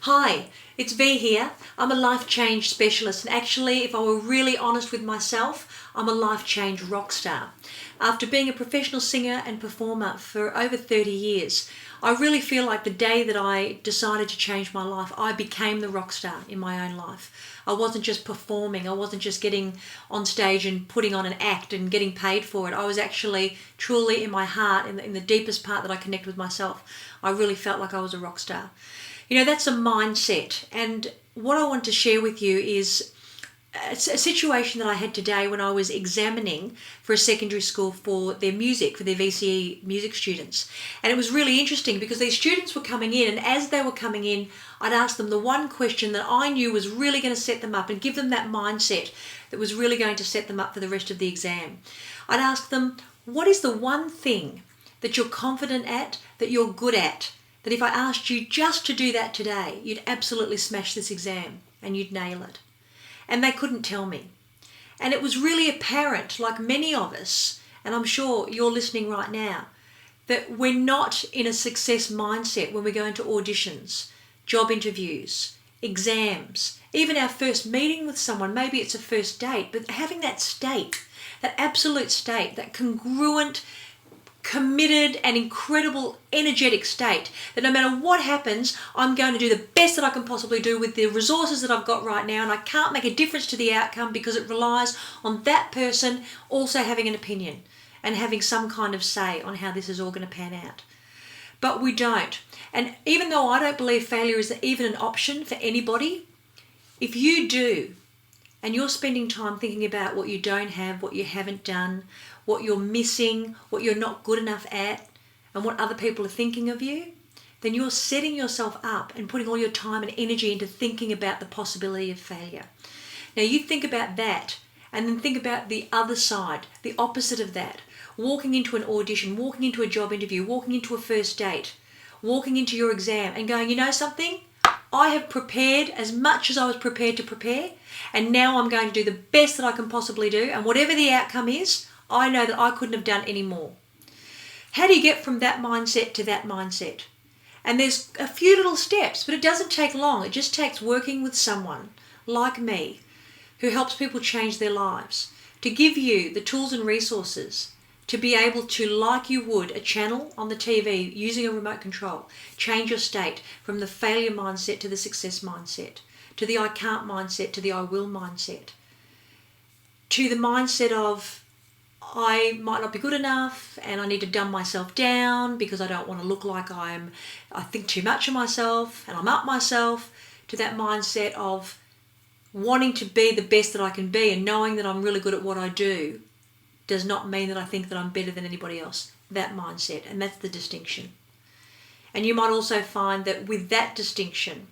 Hi, it's V here. I'm a life change specialist, and actually, if I were really honest with myself, I'm a life change rock star. After being a professional singer and performer for over 30 years, I really feel like the day that I decided to change my life, I became the rock star in my own life. I wasn't just performing, I wasn't just getting on stage and putting on an act and getting paid for it. I was actually truly in my heart, in the deepest part that I connect with myself, I really felt like I was a rock star. You know, that's a mindset. And what I want to share with you is a situation that I had today when I was examining for a secondary school for their music, for their VCE music students. And it was really interesting because these students were coming in, and as they were coming in, I'd ask them the one question that I knew was really going to set them up and give them that mindset that was really going to set them up for the rest of the exam. I'd ask them, what is the one thing that you're confident at, that you're good at, that if I asked you just to do that today, you'd absolutely smash this exam and you'd nail it? And they couldn't tell me. And it was really apparent, like many of us, and I'm sure you're listening right now, that we're not in a success mindset when we go into auditions, job interviews, exams, even our first meeting with someone. Maybe it's a first date, but having that state, that absolute state, that congruent, committed and incredible energetic state that no matter what happens, I'm going to do the best that I can possibly do with the resources that I've got right now, and I can't make a difference to the outcome because it relies on that person also having an opinion and having some kind of say on how this is all going to pan out. But we don't. And even though I don't believe failure is even an option for anybody, if you do, and you're spending time thinking about what you don't have, what you haven't done, what you're missing, what you're not good enough at, and what other people are thinking of you, then you're setting yourself up and putting all your time and energy into thinking about the possibility of failure. Now you think about that, and then think about the other side, the opposite of that. Walking into an audition, walking into a job interview, walking into a first date, walking into your exam and going, you know something? I have prepared as much as I was prepared to prepare, and now I'm going to do the best that I can possibly do, and whatever the outcome is, I know that I couldn't have done any more. How do you get from that mindset to that mindset? And there's a few little steps, but it doesn't take long. It just takes working with someone like me who helps people change their lives, to give you the tools and resources to be able to, like you would a channel on the TV using a remote control, change your state from the failure mindset to the success mindset, to the I can't mindset to the I will mindset, to the mindset of I might not be good enough and I need to dumb myself down because I don't want to look like I think too much of myself and I'm up myself, to that mindset of wanting to be the best that I can be and knowing that I'm really good at what I do does not mean that I think that I'm better than anybody else. That mindset, and that's the distinction. And you might also find that with that distinction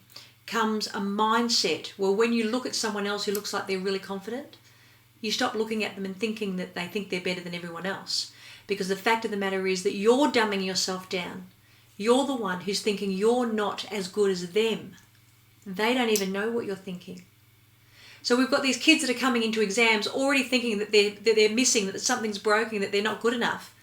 comes a mindset where when you look at someone else who looks like they're really confident, you stop looking at them and thinking that they think they're better than everyone else. Because the fact of the matter is that you're dumbing yourself down. You're the one who's thinking you're not as good as them. They don't even know what you're thinking. So we've got these kids that are coming into exams already thinking that they're missing, that something's broken, that they're not good enough.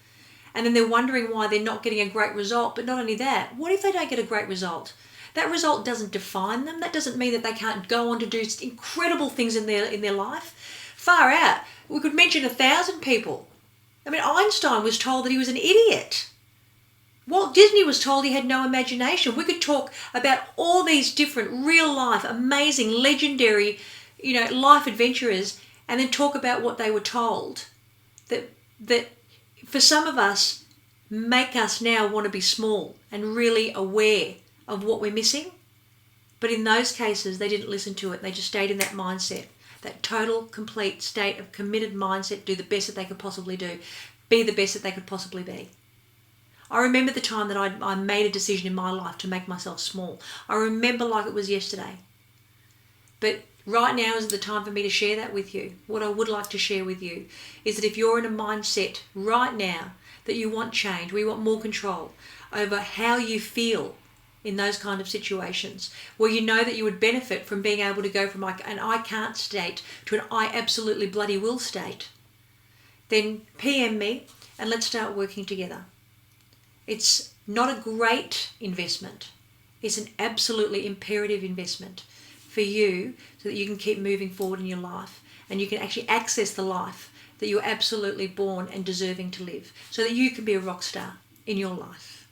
And then they're wondering why they're not getting a great result. But not only that, what if they don't get a great result? That result doesn't define them. That doesn't mean that they can't go on to do incredible things in their life. Far out. We could mention 1,000 people. I mean, Einstein was told that he was an idiot. Walt Disney was told he had no imagination. We could talk about all these different real life, amazing, legendary, life adventurers, and then talk about what they were told that for some of us make us now want to be small and really aware of what we're missing. But in those cases, they didn't listen to it. They just stayed in that mindset, that total, complete state of committed mindset, do the best that they could possibly do, be the best that they could possibly be. I remember the time that I made a decision in my life to make myself small. I remember like it was yesterday. But right now is the time for me to share that with you. What I would like to share with you is that if you're in a mindset right now that you want change, we want more control over how you feel in those kind of situations, where you know that you would benefit from being able to go from an I can't state to an I absolutely bloody will state, then PM me and let's start working together. It's not a great investment. is an absolutely imperative investment for you so that you can keep moving forward in your life and you can actually access the life that you're absolutely born and deserving to live so that you can be a rock star in your life.